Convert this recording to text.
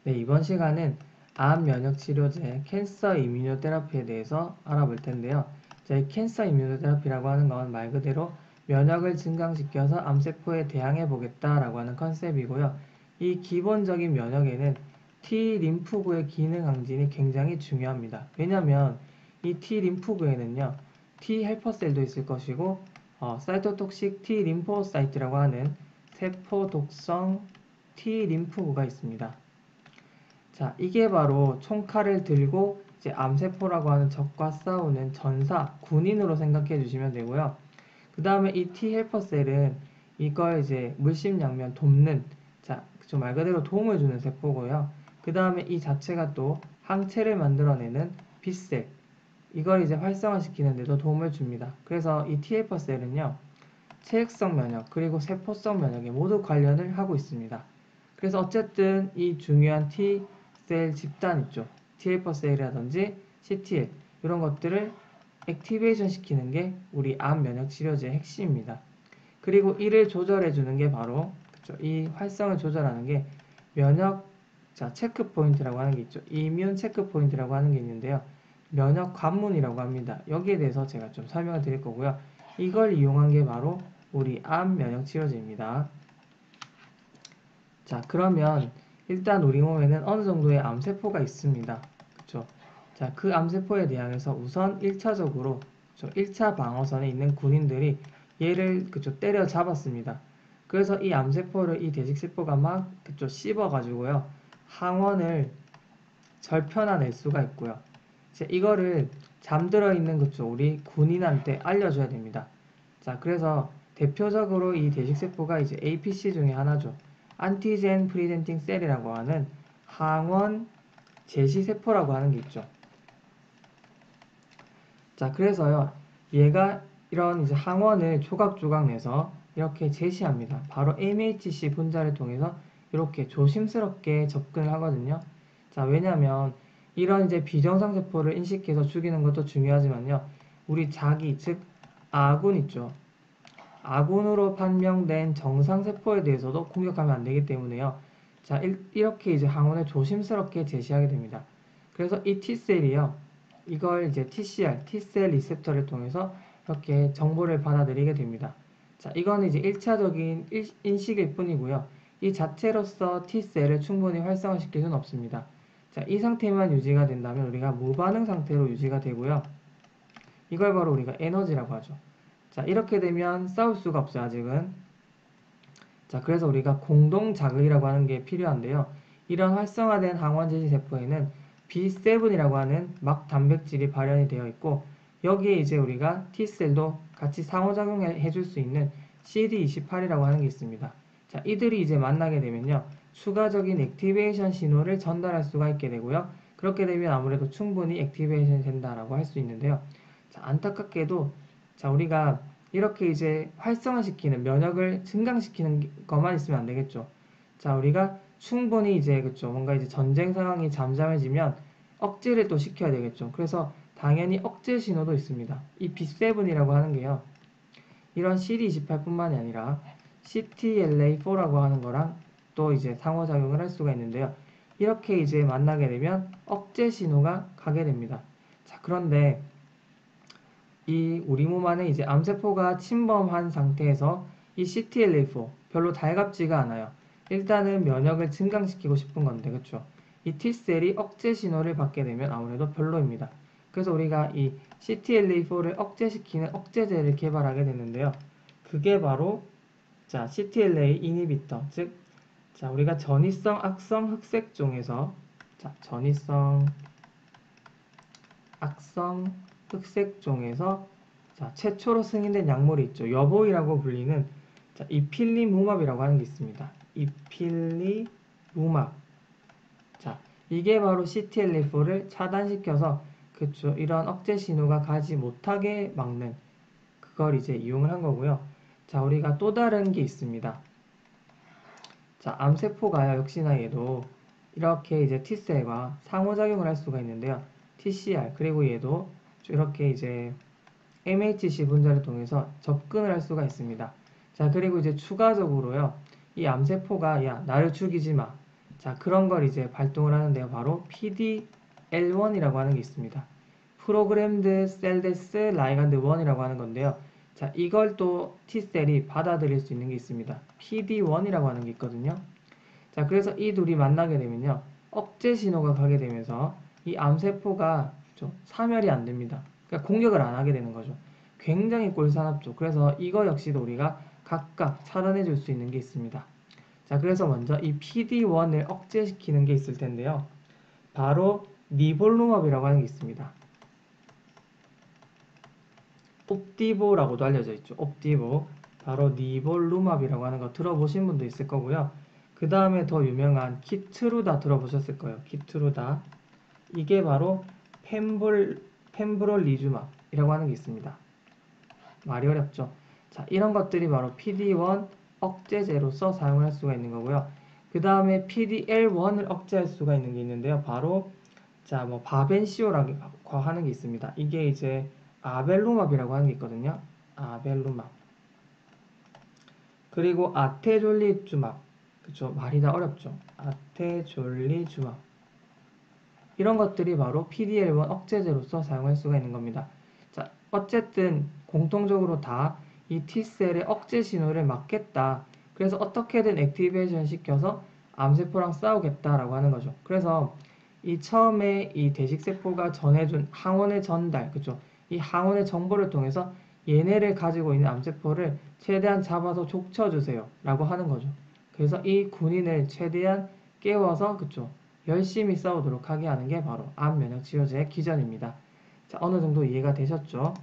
네, 이번 시간은 암 면역 치료제 캔서 이뮤노테라피에 대해서 알아볼 텐데요. 이 캔서 이뮤노테라피라고 하는 건 말 그대로 면역을 증강시켜서 암세포에 대항해 보겠다라고 하는 컨셉이고요. 이 기본적인 면역에는 T 림프구의 기능 항진이 굉장히 중요합니다. 왜냐하면 이 T 림프구에는요, T 헬퍼셀도 있을 것이고 사이토톡식 T 림포사이트라고 하는 세포 독성 T 림프구가 있습니다. 자, 이게 바로 총칼을 들고 이제 암세포라고 하는 적과 싸우는 전사, 군인으로 생각해 주시면 되고요. 그 다음에 이 T 헬퍼 셀은 이걸 이제 물심양면 돕는, 자, 좀 말 그대로 도움을 주는 세포고요. 그 다음에 이 자체가 또 항체를 만들어내는 B셀, 이걸 이제 활성화시키는데도 도움을 줍니다. 그래서 이 T 헬퍼 셀은요, 체액성 면역 그리고 세포성 면역에 모두 관련을 하고 있습니다. 그래서 어쨌든 이 중요한 T셀 집단 있죠. T헬퍼 셀이라든지 CTL 이런 것들을 액티베이션 시키는 게 우리 암 면역 치료제의 핵심입니다. 그리고 이를 조절해 주는 게 바로 이 활성을 조절하는 게 면역 체크 포인트라고 하는 게 있죠. 이뮨 체크 포인트라고 하는 게 있는데요. 면역 관문이라고 합니다. 여기에 대해서 제가 좀 설명을 드릴 거고요. 이걸 이용한 게 바로 우리 암 면역 치료제입니다. 자, 그러면 일단 우리 몸에는 어느 정도의 암세포가 있습니다. 그쵸? 자, 그 암세포에 대항해서 우선 1차적으로 1차 방어선에 있는 군인들이 얘를 때려 잡았습니다. 그래서 이 암세포를 이 대직세포가 막 씹어가지고요. 항원을 절편화낼 수가 있고요. 이거를 잠들어 있는 우리 군인한테 알려줘야 됩니다. 자, 그래서 대표적으로 이 대식세포가 이제 APC 중에 하나죠. 안티젠 프리젠팅 셀이라고 하는 항원 제시세포라고 하는 게 있죠. 자, 그래서요, 얘가 이런 이제 항원을 조각조각 내서 이렇게 제시합니다. 바로 MHC 분자를 통해서 이렇게 조심스럽게 접근을 하거든요. 자, 왜냐면 이런 이제 비정상 세포를 인식해서 죽이는 것도 중요하지만요, 우리 자기, 즉 아군 있죠. 아군으로 판명된 정상세포에 대해서도 공격하면 안 되기 때문에요. 자, 이렇게 이제 항원을 조심스럽게 제시하게 됩니다. 그래서 이 T셀이요. 이걸 이제 TCR, T셀 리셉터를 통해서 이렇게 정보를 받아들이게 됩니다. 자, 이거는 이제 1차적인 인식일 뿐이고요. 이 자체로서 T셀을 충분히 활성화시킬 수는 없습니다. 자, 이 상태만 유지가 된다면 우리가 무반응 상태로 유지가 되고요. 이걸 바로 우리가 에너지라고 하죠. 자, 이렇게 되면 싸울 수가 없어요, 아직은. 자, 그래서 우리가 공동 자극이라고 하는 게 필요한데요. 이런 활성화된 항원제시 세포에는 B7이라고 하는 막 단백질이 발현이 되어 있고, 여기에 이제 우리가 T셀도 같이 상호작용해 줄 수 있는 CD28이라고 하는 게 있습니다. 자, 이들이 이제 만나게 되면요, 추가적인 액티베이션 신호를 전달할 수가 있게 되고요. 그렇게 되면 아무래도 충분히 액티베이션이 된다라고 할 수 있는데요. 자, 안타깝게도 자, 우리가 이렇게 이제 활성화시키는 면역을 증강시키는 것만 있으면 안 되겠죠. 자, 우리가 충분히 이제 뭔가 이제 전쟁 상황이 잠잠해지면 억제를 또 시켜야 되겠죠. 그래서 당연히 억제 신호도 있습니다. 이 B7이라고 하는 게요. 이런 CD28뿐만이 아니라 CTLA4라고 하는 거랑 또 이제 상호작용을 할 수가 있는데요. 이렇게 이제 만나게 되면 억제 신호가 가게 됩니다. 자, 그런데 이 우리 몸 안에 이제 암세포가 침범한 상태에서 이 CTLA4 별로 달갑지가 않아요. 일단은 면역을 증강시키고 싶은 건데, 그쵸? 이 T셀이 억제 신호를 받게 되면 아무래도 별로입니다. 그래서 우리가 이 CTLA4를 억제시키는 억제제를 개발하게 됐는데요. 그게 바로 자, CTLA 이니비터, 즉 자, 우리가 전이성 악성 흑색종에서 자, 전이성 악성 흑색종에서 자, 최초로 승인된 약물이 있죠. 여보이라고 불리는 자, 이필리무맙이라고 하는 게 있습니다. 이필리무맙. 자, 이게 바로 CTLA4를 차단시켜서 그쵸, 이런 억제 신호가 가지 못하게 막는 그걸 이제 이용을 한 거고요. 자, 우리가 또 다른 게 있습니다. 자, 암세포가 역시나 얘도 이렇게 이제 T셀과 상호작용을 할 수가 있는데요. TCR, 그리고 얘도 이렇게 이제 MHC 분자를 통해서 접근을 할 수가 있습니다. 자, 그리고 이제 추가적으로요. 이 암세포가 야, 나를 죽이지 마. 자, 그런 걸 이제 발동을 하는데요. 바로 PDL1이라고 하는 게 있습니다. 프로그램드 셀 데스 라이간드 1이라고 하는 건데요. 자, 이걸 또 T셀이 받아들일 수 있는 게 있습니다. PD1이라고 하는 게 있거든요. 자, 그래서 이 둘이 만나게 되면요. 억제 신호가 가게 되면서 이 암세포가 좀 사멸이 안 됩니다. 그러니까 공격을 안 하게 되는 거죠. 굉장히 꼴사납죠. 그래서 이거 역시도 우리가 각각 차단해 줄 수 있는 게 있습니다. 자, 그래서 먼저 이 PD1을 억제시키는 게 있을 텐데요. 바로 니볼루맙이라고 하는 게 있습니다. 옵디보라고도 알려져 있죠. 옵디보. 바로 니볼루맙이라고 하는 거 들어보신 분도 있을 거고요. 그 다음에 더 유명한 키트루다 들어보셨을 거예요. 키트루다. 이게 바로 펜브롤리주맙이라고 하는 게 있습니다. 말이 어렵죠. 자, 이런 것들이 바로 PD1 억제제로서 사용을 할 수가 있는 거고요. 그 다음에 PDL1을 억제할 수가 있는 게 있는데요. 바로 자, 뭐 바벤시오라고 하는 게 있습니다. 이게 이제 아벨루맙이라고 하는 게 있거든요. 아벨루맙. 그리고 아테졸리주맙. 그쵸? 말이 다 어렵죠. 아테졸리주맙. 이런 것들이 바로 PDL1 억제제로서 사용할 수가 있는 겁니다. 자, 어쨌든 공통적으로 다 이 T셀의 억제 신호를 막겠다. 그래서 어떻게든 액티베이션 시켜서 암세포랑 싸우겠다라고 하는 거죠. 그래서 이 처음에 이 대식세포가 전해준 항원의 전달, 그죠? 이 항원의 정보를 통해서 얘네를 가지고 있는 암세포를 최대한 잡아서 족쳐주세요. 라고 하는 거죠. 그래서 이 군인을 최대한 깨워서, 그죠? 열심히 싸우도록 하게 하는 게 바로 암면역치료제의 기전입니다. 자, 어느 정도 이해가 되셨죠?